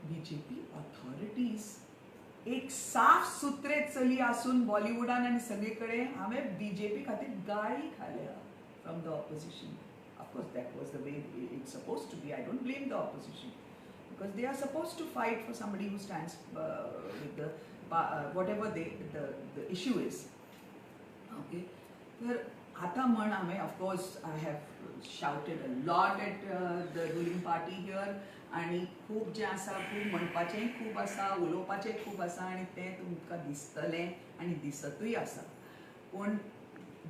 BJP authorities एक साफ सुत्रे चली आसून बॉलिवूडान आनी सगळीकडे हांवें बीजेपी खातीर गाळी खाल्या from the opposition. Of course that was the way it's suppose to be. I don't blame the opposition because they are supposed to fight for somebody who stands with the whatever the issue is. Okay, तर आता म्हण हांवें of course I have shouted a lot at the ruling party here आनी खूब जें आसा खूब म्हणपाचें खूब आसा उलोवपाचें खूब आसा आनी तें तुमकां दिसतलें आनी दिसतूय आसा. पूण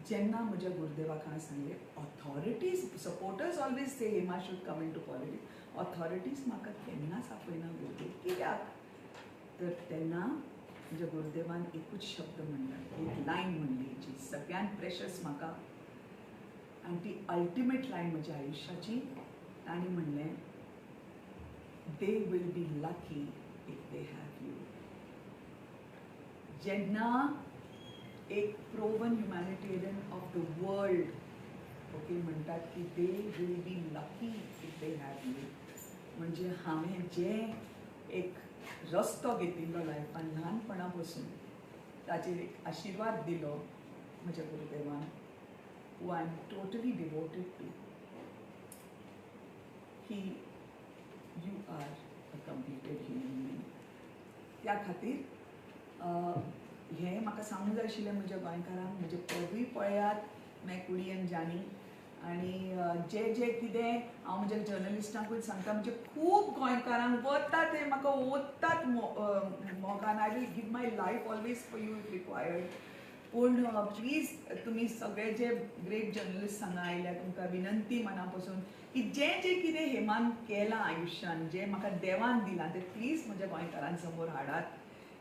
जेन्ना म्हज्या गुरुदेवाक हांवें सांगलें authorities supporters always say Hema should come into politics. Authorities म्हाका केन्नाच आपयना गुरुदेव. कित्याक तर तेन्ना म्हज्या गुरुदेवान एकूच शब्द म्हणला, एक लायन म्हणली जी सगळ्यांत प्रेशस म्हाका आनी ती अल्टिमेट लायन म्हज्या आयुश्याची. ताणी म्हणलें they will be lucky if they have you. जेन्ना एक proven humanitarian of the world okay म्हणटात की they will be lucky if they have you, म्हणजे हांवें जें एक रस्तो घेतिल्लो लायफान ल्हानपणा पासून ताचेर एक आशिर्वाद दिलो म्हज्या गुरुदेवान, who I am totally devoted to. He you are a completed human being. त्या खातीर हें म्हाका सांगूंक जाय आशिल्लें म्हज्या गोंयकारांक. म्हजे पगूय पळयात मैं कुडियन जानी आनी जे जे कितें हांव म्हज्या जर्नलिस्टांकूय सांगता म्हणजे खूब गोंयकारांक वता ते म्हाका ओदतात मोगान. I will give my life always for you if required. पूण प्लीज तुमी सगळे जे ग्रेट जर्नलिस्ट हांगा आयल्या तुमकां विनंती मना पासून की जें जें कितें हेमान केलां आयुश्यान, जें म्हाका देवान दिलां तें प्लीज म्हज्या गोंयकारां समोर हाडात.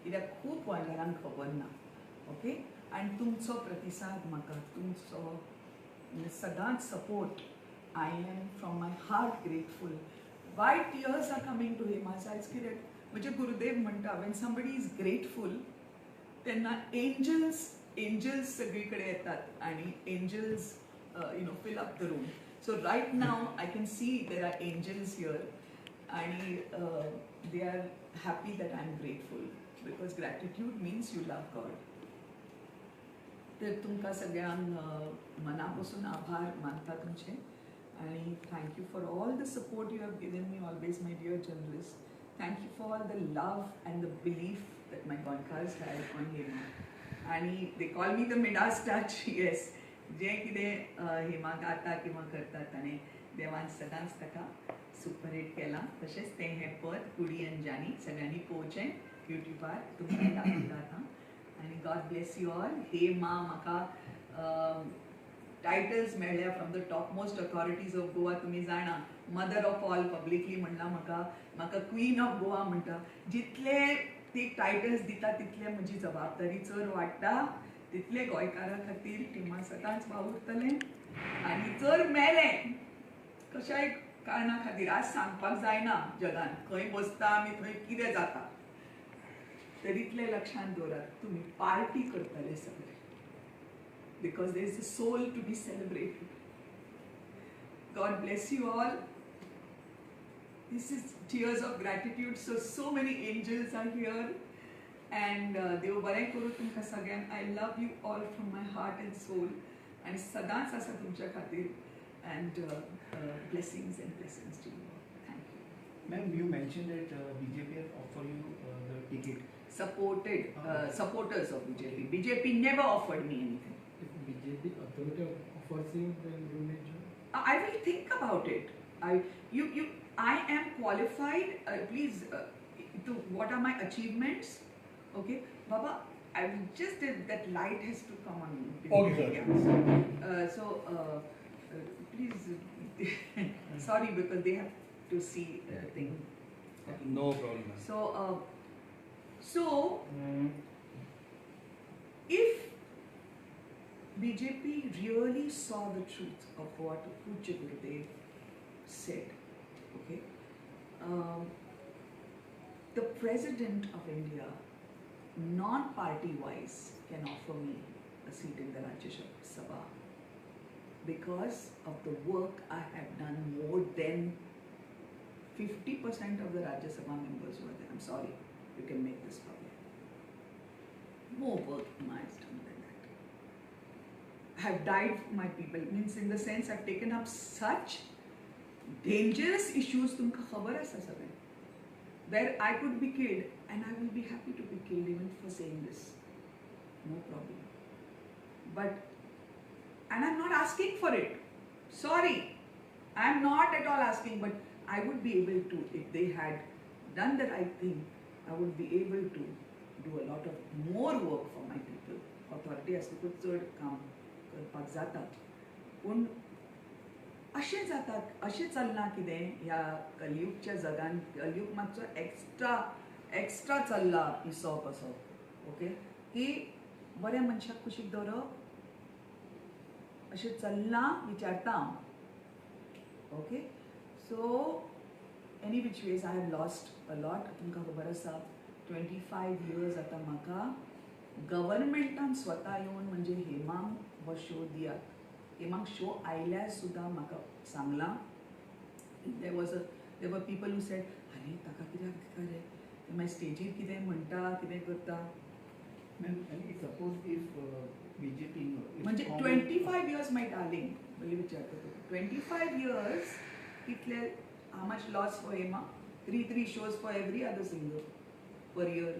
कित्याक खूब गोंयकारांक खबर ना. ओके, आनी तुमचो प्रतिसाद म्हाका, तुमचो सदांच support, I am from my heart grateful. Why tears are coming to Hema's eyes कित्याक म्हजे गुरुदेव म्हणटा वेन समबडी इज ग्रेटफूल तेन्ना एंजल्स सगळीकडे येतात आनी angels fill up the room. So right now I can see there are angels here and they are happy that I am grateful because gratitude means you love God. तर तुमकां सगळ्यांक मनापासून आभार मानता तुमचे आणि thank you for all the support you have given me always my dear journalist. Thank you for the love and the belief that my Goenkars have on Hema. आणि they call me the Midas touch. Yes, जे कितें हेमा गाता किंवा करतात ताणें देवान सदांच ताका सुपर हिट केलां. तशेंच तें हें पद कुडी अंजानी सगळ्यांनी पळोवचें युट्यूबार, तुमकां दाखयता आतां. आनी God bless you all. Hema म्हाका टायटल्स मेळ्ळ्या from the top most authorities of Goa. तुमी जाणा मदर ऑफ ऑल पब्लिकली म्हणलां म्हाका क्वीन ऑफ गोवा म्हणटा. जितले ती टायटल्स दिता तितले म्हजी जबाबदारी चड वाडटा, तितले गोंयकारा खातीर टिमा सदांच वावुरतलें. आनी जर मेलें कशाय कारणा खातीर, आज सांगपाक जायना जगान खंय बसता आमी थंय कितें जाता, तरीतले लक्षांत दवरात तुमी पार्टी करतले सगळे. because there is a soul to be celebrated. God bless you all. This is tears of gratitude. So many angels are here and देव बरें करूं तुमकां सगळ्यांक. I love you all from my heart and soul आणि सदांच आसा तुमच्या खातीर and blessings and blessings to you all. Thank you. Ma'am, you mentioned that BJP have offered you the ticket. Supporters of BJP. BJP never offered me anything. If BJP authority offers you, then you may join. I will think about it. I am qualified. Please, what are my achievements? Okay, Baba, I will just that light has to come on. Okay, sir. Please, sorry because they have to see the thing. Okay. No problem. So if BJP really saw the truth of what Pujya Gurudev said, okay, the President of India, non-party wise, can offer me a seat in the Rajya Sabha because of the work I have done more than 50% of the Rajya Sabha members were there. I'm sorry, you can make this public. More work Hemaa has done than that. I have died for my people, means in the sense I've taken up such dangerous issues, tumka khabar hai sa sabhe, where I could be killed, and I will be happy to be killed even for saying this. No problem. But, and I'm not asking for it. Sorry, I'm not at all asking, but I would be able to, if they had done the right thing, I would be able to do a lot of more work for my people. Authority has to put चड काम करपाक जाता. पूण अशें जाता, अशें चलना कितें ह्या कलियुगच्या जगान. कलियुग मातसो एक्स्ट्रा चल्ला पिसो कसो. ओके, की बऱ्या मनशाक कुशीक दवरप अशें चलना विचारता हांव. Okay, so any which ways I have lost a lot. तुमकां खबर आसा 25 years आतां म्हाका गव्हर्नमेंटान स्वता येवन म्हणजे हेमांक हो शो दियात. हेमांक शो आयल्यार सुद्दां म्हाका सांगलां. there were people who said, अरे ताका कित्याक दिता रे, ते मागीर स्टेजीर कितें म्हणटा कितें करता. Suppose if BJP म्हणजे 25 years my darling, म्हणजे विचारता तुका 25 years कितले, how much loss for Hema? 3 shows for every other singer per year.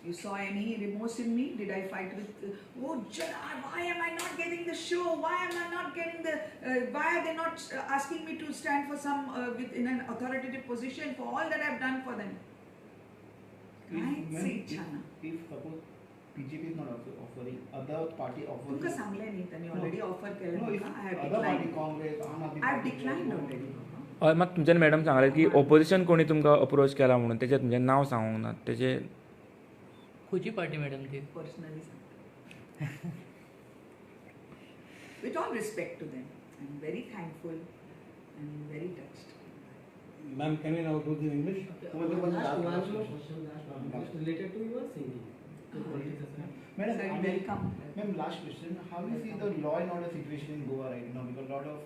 You saw any remorse in me? Did I fight with, oh Jana, why am I not getting the show? Why am I not getting the, why are they not asking me to stand for some, in an authoritative position for all that I've done for them? I say Jana. If suppose BJP is not offering, other party offering. तुमका सांगले न्ही त्यांनी already offer केलं. No, if I have other party, declined. Congress, Aam Aadmi I have Party, declined already. हय, म्हाका तुमच्यान madam सांगलें की opposition कोणी तुमकां अप्रोच केला म्हणून, तेजें तुमचें नांव सांगूंक ना. तेजें खंयची पार्टी मॅडम ती? Personally सांगता. With all respect to them, I'm very thankful and very touched. Ma'am, can we now do the English? Last Related to your singing. Madam, So welcome. Ma'am, last question. How do you see the law and order situation in Goa right now? Because a lot of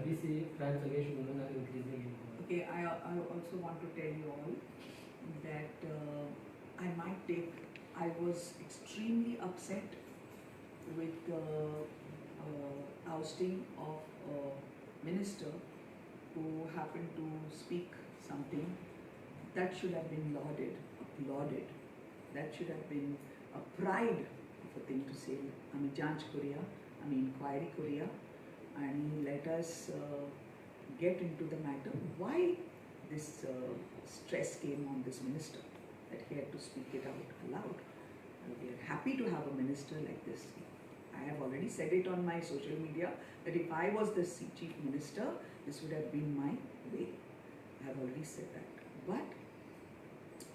We see crimes against women are increasing in Goa. Okay, I also want to tell you all that I was extremely upset with the ousting of a minister who happened to speak something that should have been applauded. That should have been a pride of a thing to say. Janch Korea, inquiry Korea, and let us get into the matter. Why this stress came on this minister that he had to speak it out aloud. We are happy to have a minister like this. I have already said it on my social media that if I was the chief minister, this would have been my way. I have already said that. But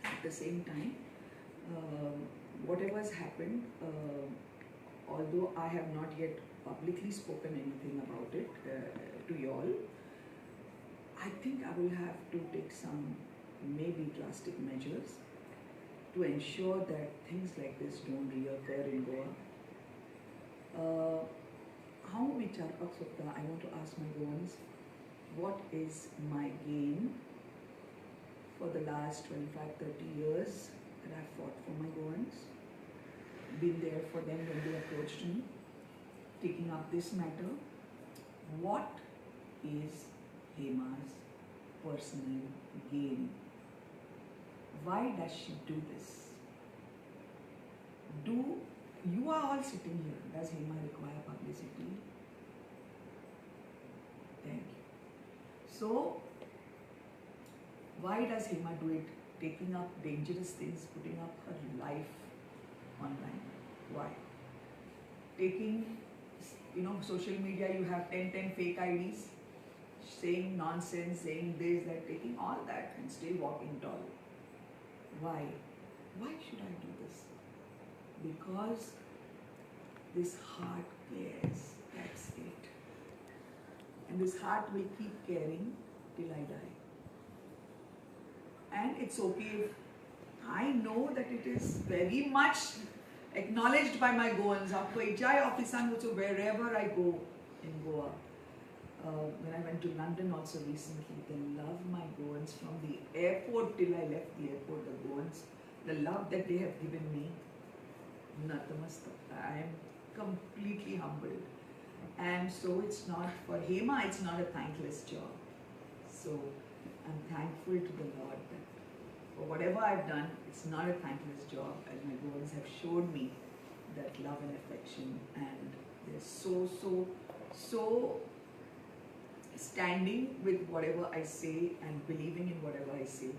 at the same time, whatever has happened, although I have not yet publicly spoken anything about it to you all, I think I will have to take some maybe drastic measures to ensure that things like this don't reoccur in Goa. How vicharpak sokta, I want to ask my Goans, what is my gain for the last 25-30 years that I've fought for my Goans, been there for them when they approached me, taking up this matter. What is Hema's personal gain? Why does she do this? You are all sitting here. Does Hema require publicity? Thank you. So, why does Hema do it? Taking up dangerous things, putting up her life online. Why? Taking, social media, you have 10 fake IDs, saying nonsense, saying this, that, taking all that and still walking tall. Why? Why should I do this? Because this heart cares, that's it. And this heart will keep caring till I die. And it's okay if I know that it is very much acknowledged by my Goans. After HI office, wherever I go in Goa, when I went to London also recently, the love my Goans from the airport till I left the airport, the Goans, the love that they have given me, natamastak. I am completely humbled. And so it's not, for Hemaa, it's not a thankless job. So I'm thankful to the Lord that for whatever I've done, it's not a thankless job, as my Goans have showed me that love and affection, and they're so standing with whatever I say and believing in whatever I say,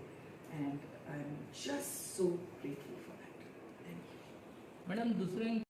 and I'm just so grateful for that. Thank you. Madam दुसरें